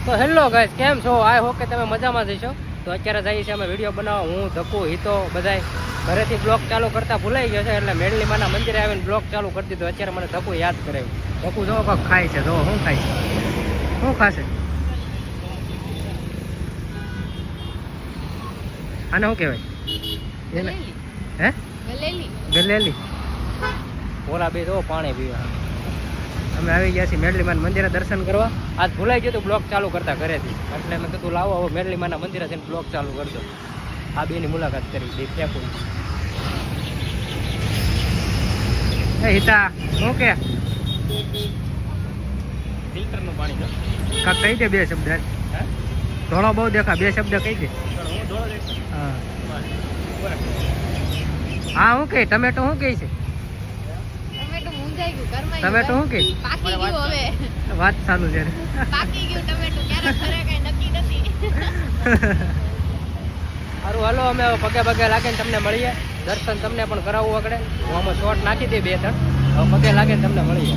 તો hello guys, કેમ છો? આઈ હોપ કે તમે મજામાં જશો. તો અત્યારે જઈએ છીએ અમે વિડીયો બનાવવા. હું ધક્કુ હિતો બધાય ઘરેથી બ્લોગ ચાલુ કરતા ભૂલાઈ ગયો છે, એટલે મેડલી માના મંદિરે આવીને બ્લોગ ચાલુ કરી દીધો. અત્યારે મને ધક્કુ યાદ કરાવ્યું. ધક્કુ જો કાંક ખાય છે, જો શું ખાય છે, શું ખાશે? આને શું કહેવાય? એને હે ગલેલી. ઓલા બે જો પાણી પીવા. અમે આવી ગયા છીએ મેડલીમાના મંદિરે દર્શન કરવા. આજ ભૂલાઈ ગયું તો બ્લોગ ચાલુ કરતા ઘરેથી, એટલે મેં કીધું લાવો હવે મેડલીમાના મંદિરે જઈને બ્લોગ ચાલુ કરજો. આ બેની મુલાકાત કરી દે. ફેંકું એ હિતા શું કે ફિલ્ટરનું પાણી કાંક કહી દે, બે શબ્દ. ધોળો બહુ દેખા, બે શબ્દ કહી દે. હા હા, શું કહે? ટમેટો શું કહે છે? ટમેટો શું કે? વાત ચાલુ છે. સારું હાલો, અમે પગે પગે લાગે તમને મળીએ. દર્શન તમને પણ કરાવવું આગળ. હું આમાં શોર્ટ નાખી દે 2-3. હવે પગે લાગે તમને મળીએ.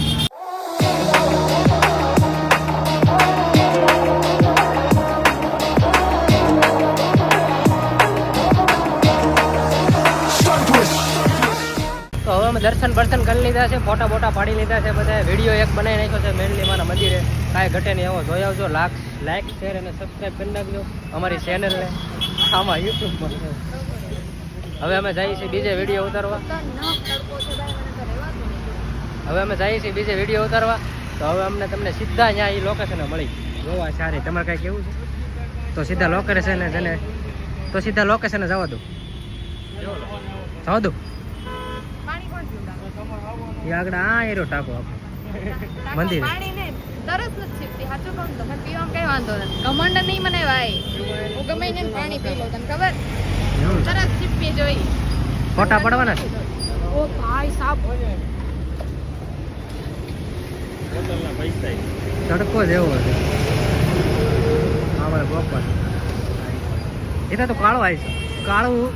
તો હવે અમે દર્શન બર્શન કરી લીધા છે, ફોટા બોટા પાડી લીધા છે, બધા વિડીયો એક બનાવી નાખ્યો છે મેડલીમાના મંદિરે. કાંઈ ઘટે નહીં એવો જોઈ આવજો. લાઈક શેર અને સબસ્ક્રાઈબ કરી નાખજો અમારી ચેનલને, આમાં યુટ્યુબમાં. હવે અમે જઈએ છીએ બીજે વિડીયો ઉતારવા. તો હવે અમને તમને સીધા અહીંયા એ લોકેશને મળી જોવા સારી. તમારે કાંઈ કેવું છે તો સીધા લોકેશને છે ને, તો સીધા લોકેશને જવા દો. એ આગળ આ એરો ટાંકો આપણો મંદિર. તરસ નથી છીપતી, સાચું કહું તો મને પીવામાં કઈ વાંધો નથી. કમંડ નહીં મને ભાઈ, હું ગમે એને પાણી પી લઉં. તને ખબર તરસ છીપવી જોઈ. ફોટા પડવાના છે. ઓ ભાઈ સાહેબ, તડકો જેવો છે. અમારે બપોર એટલે તો કાળો આવી છે. કાળું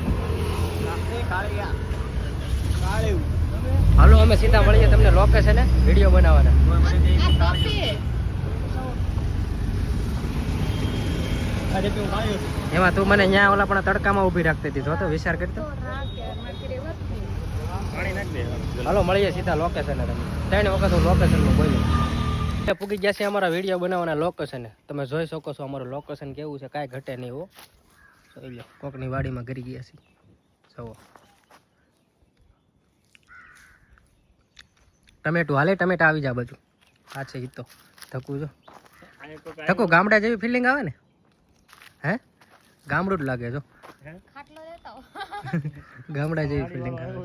હાલો અમે સીધા મળીએ તમને લોકેશન વિડીયો બનાવવાના. એમાં તું મને અહીંયા ઓલા પણ તડકામાં ઊભી રાખતી હતી, જો તો વિચાર કરતો. હાલો મળીએ સીધા લોકેશન. તમે 3 વખત હું લોકેશનમાં બોલ્યો. પૂગી ગયા છે અમારા વિડીયો બનાવવાના લોકેશને. તમે જોઈ શકો છો અમારું લોકેશન કેવું છે, કાંઈ ઘટે નહીં. હો જોઈ લો, કોકની વાડીમાં ગરી ગયા છે. જુઓ ટમેટું હાલે, ટમેટા આવી જા બાજુ. આ છે ઈ તો ધક્કુ જો. ધક્કુ ગામડા જેવી ફિલિંગ આવે ને? હે ગામડું જ લાગે જો. ગામડા જેવી ફિલિંગ આવે.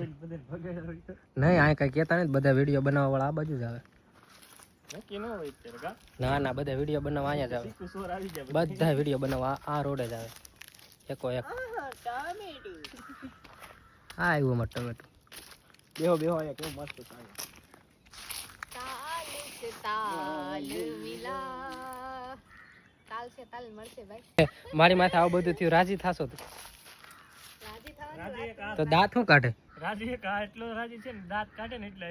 નહીં આ કઈ કહેતા નહીં, બધા વિડીયો બનાવવા વાળા આ બાજુ જ આવે. ના ના, બધા વિડીયો બનાવવા અહીંયા જ આવે. બધા વિડીયો બનાવવા આ રોડે જ આવે. એકો એક હા આવ્યું અમારે ટમેટું. બેહો બેહો અહીંયા કેવું મસ્ત થાય. મારી માથે આવું બધું થયું, રાજી થાશો તો દાંત શું કાઢે? રાજી એટલો રાજી છે ને, દાંત કાઢે ને એટલે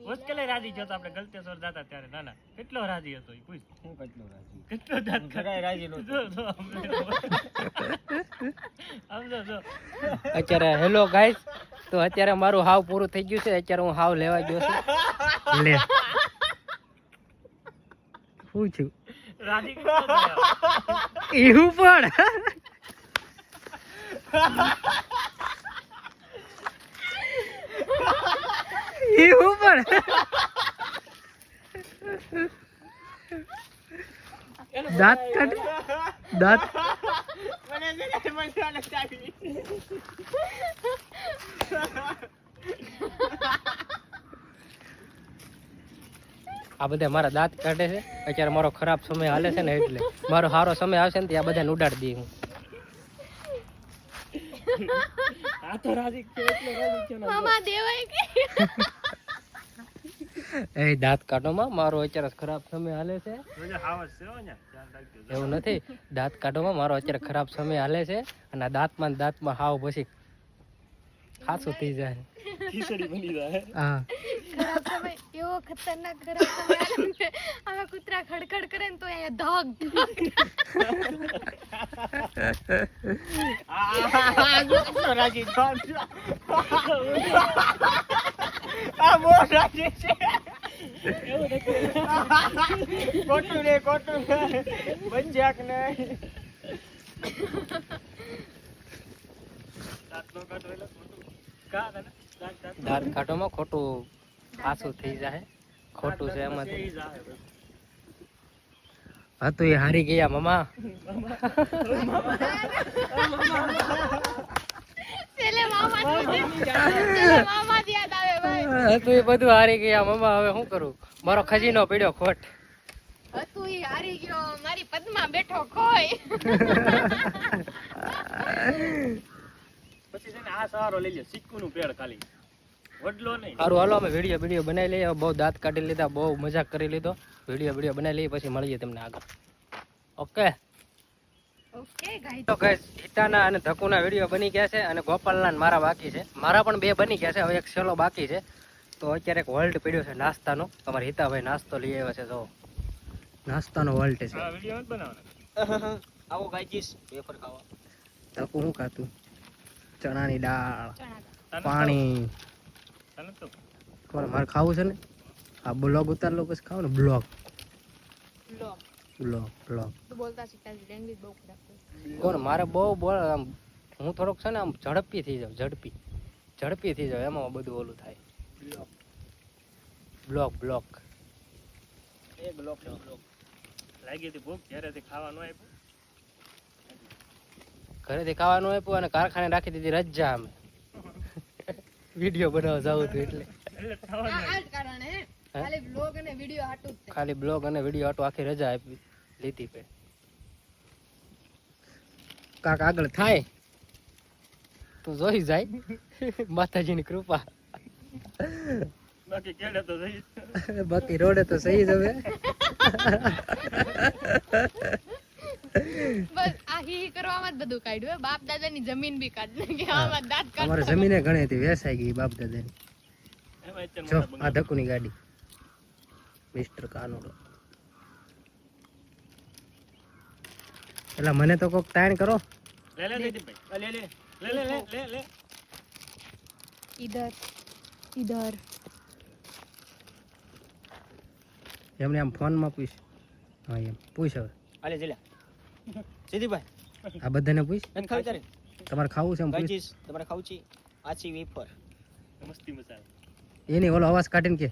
મુશ્કેલી રાજી જતો. આપણે ગલતેશ્વર જતા ત્યારે નાના કેટલો રાજી હતો. પૂછ હું કેટલો રાજી, કેટલો દાંત કાઢે રાજી નો. અત્યારે હેલો ગાઈસ, તો અત્યારે મારું હાવ પૂરું થઈ ગયું છે. અત્યારે હું હાવ લેવા ગયો છું. લે શું છું રાજી એવું પણ એવું પણ દાંત કાઢ દાંત. આ બધા મારા દાંત કાઢે છે. અત્યારે મારો ખરાબ સમય હાલે છે ને, એટલે મારો સારો સમય આવશે ને ત્યાં બધાને ઉડાડી દઈ હું. એ દાંત કાઢોમાં મારો અત્યારે ખરાબ સમય હાલે છે. એવું નથી, દાંત કાઢોમાં મારો અત્યારે ખરાબ સમય હાલે છે. અને દાંતમાં હાવ પછી ખાસું થઈ જાય ખીચડી બની જાય હા ખરાબ સમય એવો ખતરનાક ખરાબ સમય આવે ને, આમાં કૂતરા ખડખડ કરે ને તો અહીંયા ધગ રાજી આ બહુ રાજી છે કોટું રે બંજાક નહીં દાંત કાઢવામાં ખોટું ખાસું થઈ જાય ખોટું છે એમાં તો. હા તો એ હારી ગયા મમ્મા છેલ્લે મામા જ યાદ આવે ભાઈ. હા તો એ બધું હારી ગયા મમ્મા હવે શું કરું મારો ખજીનો પડ્યો ખોટ હતું ઈ હારી ગયો મારી પદ્મા બેઠો ખોય. પછી છે ને આ સહારો લઈ લે સિક્કુનું પેડ ખાલી વડલો નહીં સારું હાલો અમે વિડીયો બનાવી લઈએ બહુ દાંત કાઢી લીધા બહુ મજાક કરી લીધો વિડીયો બનાવી લઈએ પછી મળીએ તમને આગળ ઓકે ઓકે ગાઈસ તો ગાઈસ હિતાના અને ધકુના વિડીયો બની ગયા છે અને ગોપાલના ને મારા બાકી છે મારા પણ 2 બની ગયા છે હવે એક છેલ્લો બાકી છે તો અત્યારે એક વર્લ્ડ પડ્યો છે નાસ્તાનો તમારા હિતાભાઈ નાસ્તો લઈ આવ્યા છે જો નાસ્તાનો વર્લ્ડ છે આ વિડિયો મત બનાવવાનો આવો ગાઈસ વેફર ખાવા ધકુ શું ખાતું ચણાની દાળ ચણા પાણી તને તો કોણ મારે ખાવું છે ને આ બ્લોગ ઉતાર લો પછી ખાવ ને બ્લોગ લો બ્લોગ તો બોલતા શીખતા લેંગ્વેજ બહુ ખરાબ છે. કોણ મારે બહુ બોલ આમ હું થોડોક છે ને આમ ઝડપી થઈ જાઉં ઝડપી થઈ જાઉં એમાં બધું ઓલું થાય બ્લોક એક બ્લોક લાગી હતી ભૂખ ઘરેથી ખાવાનું આપ્યું ઘરેથી ખાવાનું આપ્યું અને કારખાને રાખી દીધી રજા અમે વિડીયો બનાવવા જાવું હતું એટલે આ જ કારણ હે ખાલી બ્લોગ અને વિડિયો હાટું જ છે. ખાલી બ્લોગ અને વિડીયો આટું આખી રજા આપી લીધી પે કાક આગળ થાય તો જોઈ જાય માતાજીની કૃપા બાકી કેડે તો જઈ બાકી રોડે તો સહી જ હવે બસ આ હી કરવામાં જ બધું કાઢ્યું હે. બાપ દાદાની જમીન બી કાઢ નાખી આમાં દાંત કાઢ અમારે જમીને ઘણી હતી વેસાઈ ગઈ બાપ દાદાની એમાં અત્યારે જો મોટા આ ધકુની ગાડી મિસ્ટર કાનોડો એટલે મને તો કોક તાણ કરો લે દીદીભાઈ લે ઇધર એમને આમ ફોનમાં પૂછ હા એમ પૂછ હવે આલે જલ્યા સીધીભાઈ આ બધાને પૂછ એમ ખાવી તારે તમારે ખાવું છે એમ પૂછ ગાઈસ તમારે ખાવું છે આછી વેફર મસ્તી મસાલા એની ઓલો અવાજ કાઢીને કે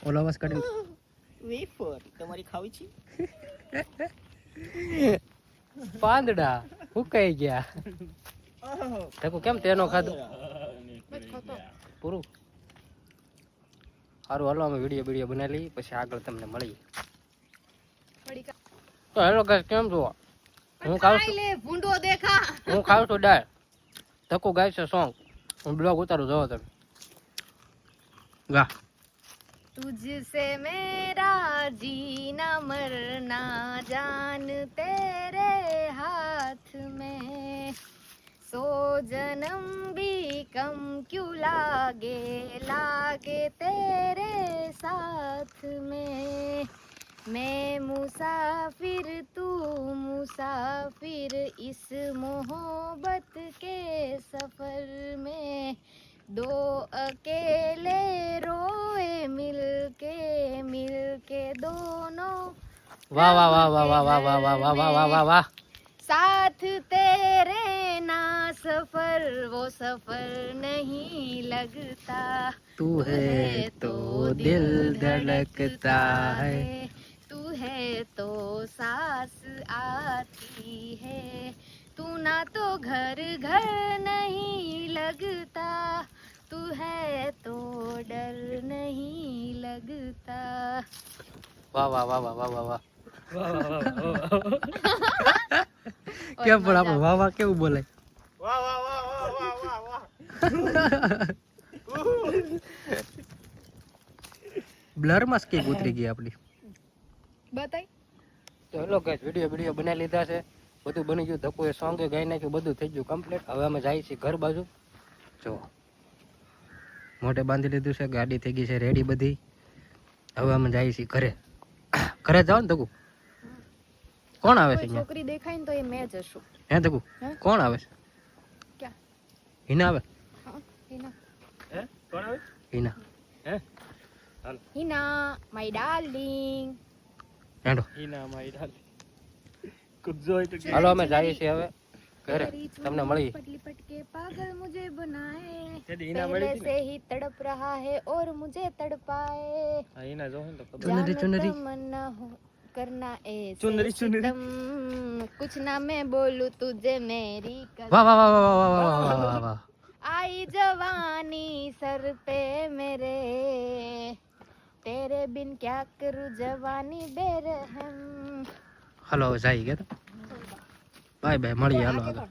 ઓલો અવાજ કાઢીને વેફર તમારી ખાવી છે પાંદડા હુકાઈ ગયા ધકુ કેમ તેનો ખાધું પૂરું સારું હાલો અમે વિડીયો બનાવી લઈએ પછી આગળ તમને મળીએ તો હેલો ગાઈસ કેમ છો હું ખાઉં છું લે ભૂંડો દેખા હું ખાઉં છું દાળ ધક્કો ગાય છે સોંગ હું બ્લોગ ઉતારું જોવો તમે ગા तुझसे मेरा जीना मरना जान तेरे हाथ में सो जन्म भी कम क्यों लागे तेरे साथ में मैं मुसाफिर तू मुसाफिर इस मोहब्बत के सफर में दो अकेले रोए मिलके दोनों વાહ વાહ વાહ વાહ વાહ વાહ વાહ વાહ વાહ વાહ વાહ વાહ વાહ साथ तेरे ना सफर वो सफर नहीं लगता तू है तो दिल धड़कता है तू है तो सांस आती है तू ना तो घर घर नहीं लगता तू है तो डर नहीं लगता વાહ વાહ વાહ વાહ વાહ વાહ વાહ કેમ પણ આપણે વાહ વાહ કેવું બોલે વાહ વાહ વાહ વાહ વાહ વાહ વાહ બ્લર માં સ્કેપ ઉતરી ગઈ આપણી बताई તો હેલો ગાઈસ વિડીયો બનાવી લીધા છે બધું બની ગયું, ધક્કો એ સોંગે ગાઈ નાખ્યું, બધું થઈ ગયું કમ્પ્લીટ. હવે અમે જઈએ છીએ ઘર બાજુ. જો મોઢે બાંધી લીધું છે, ગાડી થઈ ગઈ છે રેડી બધી. હવે અમે જઈએ છીએ ઘરે. ઘરે જાઓ ને ધક્કુ. કોણ આવે છે કોઈ અહીંયા? છોકરી દેખાય ને તો એ મેં જ હશું. હે ધક્કુ હે? કોણ આવે છે? ક્યાં? હિના આવે? હા, હિના. હે કોણ આવે હિના હે હિના માય ડાર્લિંગ. હેડો ઈના માઈ ડાલી કુછ હોય તો કે હાલો અમે જઈએ છીએ હવે ઘરે. તમને મળી पटली पटके पागल मुझे बनाए, તેદી ઈના મળી पहले હતી से ही तड़प रहा है और मुझे तड़पाए, હા ઈના જો ને તો ખબર चुनरी, जाने चुनरी। तमन्ना हो करना ऐसे चुनरी, चुनरी। सितम, कुछ ना मैं बोलूं तुझे मेरी कसम, વાહ વાહ વાહ વાહ વાહ વાહ વાહ વાહ વાહ. आई जवानी सर पे मेरे, तेरे बिन क्या करूं जवानी बेरहम. હાલો હવે જઈએ ગયા. બાય બાય મળીએ. હાલો હાલો.